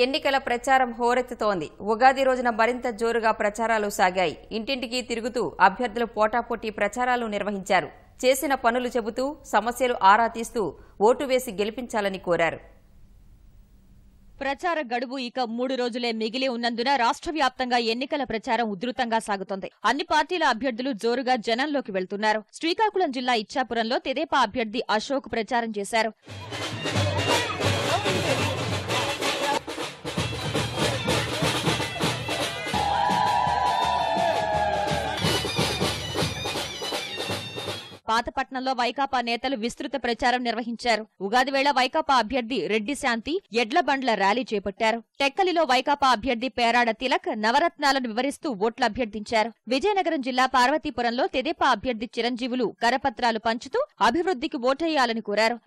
ఎన్నికల ప్రచారం హోరెత్తుతోంది. ఉగాది రోజున మరింత జోరుగా ప్రచారాలు సాగాయి. ఇంటింటికి తిరుగుతూ అభ్యర్థులు పోటాపోటీ ప్రచారాలు నిర్వహించారు. చేసిన పనులు చెబుతూ సమస్యలు ఆరా తీస్తూ ఓటు వేసి గెలిపించాలని కోరారు. ప్రచార గడువు ఇక 3 రోజులే మిగిలి ఉన్నందున రాష్ట్ర వ్యాప్తంగా ఎన్నికల ప్రచారం ఉధృతంగా సాగుతోంది. అన్ని పార్టీల అభ్యర్థులు జోరుగా జనంలోకి వెళ్తున్నారు. శ్రీకాకుళం జిల్లా ఇచ్చాపురంలో తెదేపా అభ్యర్థి అశోక్ ప్రచారం చేశారు. పాతపట్నంలో వైకాపా నేతలు విస్తృత ప్రచారం నిర్వహించారు. ఉగాది వేళ వైకాపా అభ్యర్థి రెడ్డి శాంతి ఎడ్ల బండ్ల ర్యాలీ చేపట్టారు. టెక్కలిలో వైకాపా అభ్యర్థి పేరాడ తిలక్ నవరత్నాలను వివరిస్తూ ఓట్లు అభ్యర్థించారు. విజయనగరం జిల్లా పార్వతీపురంలో తెదేపా అభ్యర్థి చిరంజీవులు కరపత్రాలు పంచుతూ అభివృద్ధికి ఓటేయాలని కోరారు.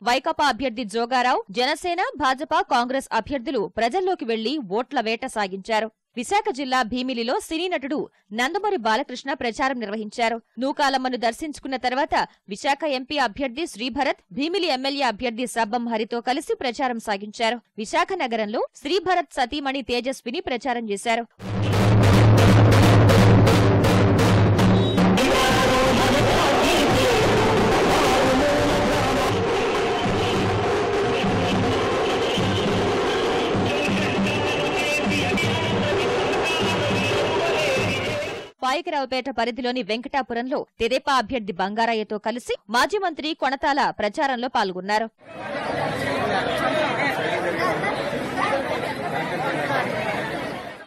వైకాపా అభ్యర్థి జోగారావు జనసేన, భాజపా, కాంగ్రెస్ అభ్యర్థులు ప్రజల్లోకి వెళ్లి ఓట్ల వేట సాగించారు. విశాఖ జిల్లా భీమిలిలో సినీ నటుడు నందమూరి బాలకృష్ణ ప్రచారం నిర్వహించారు. నూకాలమ్మను దర్శించుకున్న తర్వాత విశాఖ ఎంపీ అభ్యర్థి శ్రీభరత్, భీమిలి ఎమ్మెల్యే అభ్యర్థి సబ్బం హరితో కలిసి ప్రచారం సాగించారు. విశాఖ నగరంలో శ్రీభరత్ సతీమణి తేజస్విని ప్రచారం చేశారు. పాయకరావుపేట పరిధిలోని వెంకటాపురంలో తెదేపా అభ్యర్థి బంగారయ్యతో కలిసి మాజీ మంత్రి కొణతాల ప్రచారంలో పాల్గొన్నారు.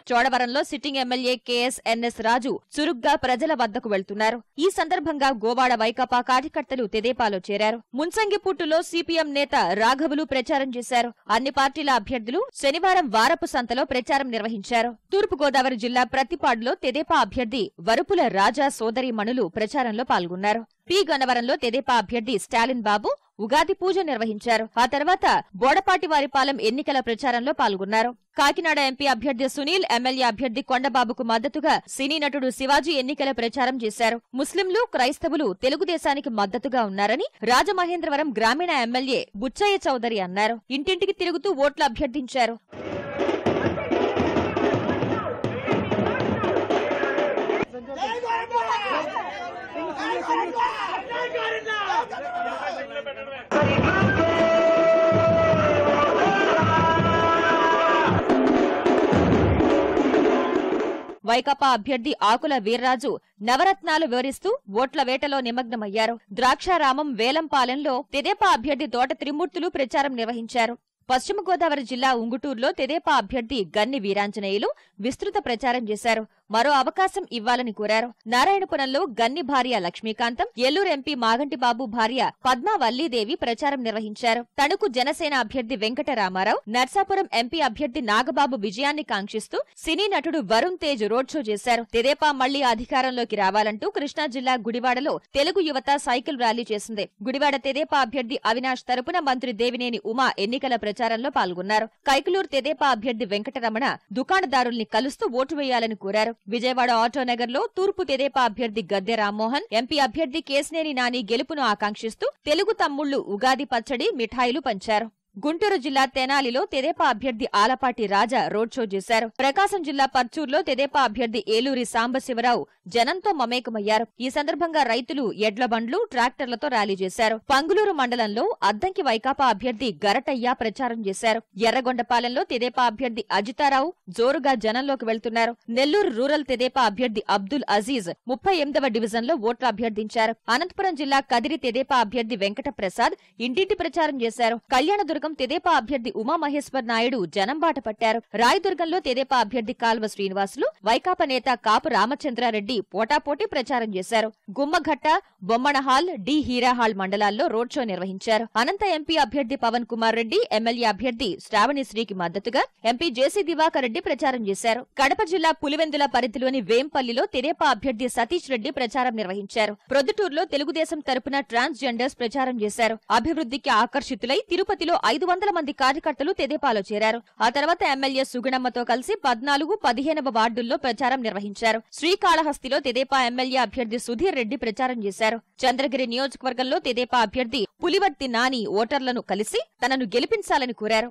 చోడవరంలో సిట్టింగ్ ఎమ్మెల్యే కేఎస్ఎన్ఎస్ రాజు చురుగ్గా ప్రజల వద్దకు వెళ్తున్నారు. ఈ సందర్భంగా గోవాడ వైకాపా కార్యకర్తలు తెదేపాలో చేరారు. మున్సంగిపుట్టులో సిపిఎం నేత రాఘవులు ప్రచారం చేశారు. అన్ని పార్టీల అభ్యర్థులు శనివారం వారపు సంతలో ప్రచారం నిర్వహించారు. తూర్పుగోదావరి జిల్లా ప్రతిపాడులో తెదేపా అభ్యర్థి వరుపుల రాజా సోదరీమణులు ప్రచారంలో పాల్గొన్నారు. పి గన్నవరంలో తెదేపా అభ్యర్థి స్టాలిన్ బాబు ఉగాది పూజ నిర్వహించారు. ఆ తర్వాత బోడపాటివారిపాలెం ఎన్నికల ప్రచారంలో పాల్గొన్నారు. కాకినాడ ఎంపీ అభ్యర్థి సునీల్, ఎమ్మెల్యే అభ్యర్థి కొండబాబుకు మద్దతుగా సినీ నటుడు శివాజీ ఎన్నికల ప్రచారం చేశారు. ముస్లింలు, క్రైస్తవులు తెలుగుదేశానికి మద్దతుగా ఉన్నారని రాజమహేంద్రవరం గ్రామీణ ఎమ్మెల్యే బుచ్చయ్య చౌదరి అన్నారు. ఇంటింటికి తిరుగుతూ ఓట్లు అభ్యర్థించారు. వైకాపా అభ్యర్థి ఆకుల వీర్రాజు నవరత్నాలు వివరిస్తూ ఓట్ల వేటలో నిమగ్నమయ్యారు. ద్రాక్షారామం, వేలంపాలెంలో తెదేపా అభ్యర్థి తోట త్రిమూర్తులు ప్రచారం నిర్వహించారు. పశ్చిమ గోదావరి జిల్లా ఉంగుటూరులో తెదేపా అభ్యర్థి గన్ని వీరాంజనేయులు విస్తృత ప్రచారం చేశారు. మరో అవకాశం ఇవ్వాలని కోరారు. నారాయణపురంలో గన్ని భార్య లక్ష్మీకాంతం, ఏలూరు ఎంపీ మాగంటి బాబు భార్య పద్మా వల్లీదేవి ప్రచారం నిర్వహించారు. తణుకు జనసేన అభ్యర్థి వెంకటరామారావు, నర్సాపురం ఎంపీ అభ్యర్థి నాగబాబు విజయాన్ని కాంక్షిస్తూ సినీ నటుడు వరుణ్ తేజ్ రోడ్ షో చేశారు. తెదేపా మళ్లీ అధికారంలోకి రావాలంటూ కృష్ణా జిల్లా గుడివాడలో తెలుగు యువత సైకిల్ ర్యాలీ చేసింది. గుడివాడ తెదేపా అభ్యర్థి అవినాష్ తరపున మంత్రి దేవినేని ఉమా ఎన్నికల ప్రచారంలో పాల్గొన్నారు. కైకలూరు తెదేపా అభ్యర్థి వెంకటరమణ దుకాణదారుల్ని కలుస్తూ ఓటు వేయాలని కోరారు. విజయవాడ ఆటోనగర్ లో తూర్పు తెదేపా అభ్యర్థి గద్దె రామ్మోహన్, ఎంపీ అభ్యర్థి కేశినేని నాని గెలుపును ఆకాంక్షిస్తూ తెలుగు తమ్ముళ్లు ఉగాది పచ్చడి, మిఠాయిలు పంచారు. గుంటూరు జిల్లా తెనాలిలో తెదేపా అభ్యర్థి ఆలపాటి రాజా రోడ్ షో చేశారు. ప్రకాశం జిల్లా పర్చూర్లో తెదేపా అభ్యర్థి ఏలూరి సాంబశివరావు జనంతో మమేకమయ్యారు. ఈ సందర్భంగా రైతులు ఎడ్ల బండ్లు, ట్రాక్టర్లతో ర్యాలీ చేశారు. పంగులూరు మండలంలో అద్దంకి వైకాపా అభ్యర్థి గరటయ్య ప్రచారం చేశారు. ఎర్రగొండపాలెంలో తెదేపా అభ్యర్థి అజితారావు జోరుగా జనంలోకి వెళ్తున్నారు. నెల్లూరు రూరల్ తెదేపా అభ్యర్థి అబ్దుల్ అజీజ్ 38వ డివిజన్లో ఓట్లు అభ్యర్థించారు. అనంతపురం జిల్లా కదిరి తెదేపా అభ్యర్థి వెంకట ప్రసాద్ ఇంటింటి ప్రచారం చేశారు. కళ్యాణదుర్గం తెదేపా అభ్యర్థి ఉమామహేశ్వర్ నాయుడు జనం బాట పట్టారు. రాయదుర్గంలో తెదేపా అభ్యర్థి కాల్వ శ్రీనివాసులు, వైకాపా నేత కాపు రామచంద్రారెడ్డి పోటాపోటీ ప్రచారం చేశారు. గుమ్మఘట్ట, బొమ్మనహాల్, డి హీరాహాల్ మండలాల్లో రోడ్ షో నిర్వహించారు. అనంత ఎంపీ అభ్యర్థి పవన్ కుమార్ రెడ్డి, ఎమ్మెల్యే అభ్యర్థి శ్రావణిశ్రీకి మద్దతుగా ఎంపీ జేసీ దివాకర్ రెడ్డి ప్రచారం చేశారు. కడప జిల్లా పులివెందుల పరిధిలోని వేంపల్లిలో తెదేపా అభ్యర్థి సతీష్ రెడ్డి ప్రచారం నిర్వహించారు. ప్రొద్దుటూరులో తెలుగుదేశం తరపున ట్రాన్స్ జెండర్స్ ప్రచారం చేశారు. అభివృద్ధికి ఆకర్షితులై తిరుపతిలో 500 మంది కార్యకర్తలు తెదేపాలో చేరారు. ఆ తర్వాత ఎమ్మెల్యే సుగుణమ్మతో కలిసి 14, 15వ వార్డుల్లో ప్రచారం నిర్వహించారు. శ్రీకాళహస్తిలో తెదేపా ఎమ్మెల్యే అభ్యర్థి సుధీర్ రెడ్డి ప్రచారం చేశారు. చంద్రగిరి నియోజకవర్గంలో తెదేపా అభ్యర్థి పులివర్తి నాని ఓటర్లను కలిసి తనను గెలిపించాలని కోరారు.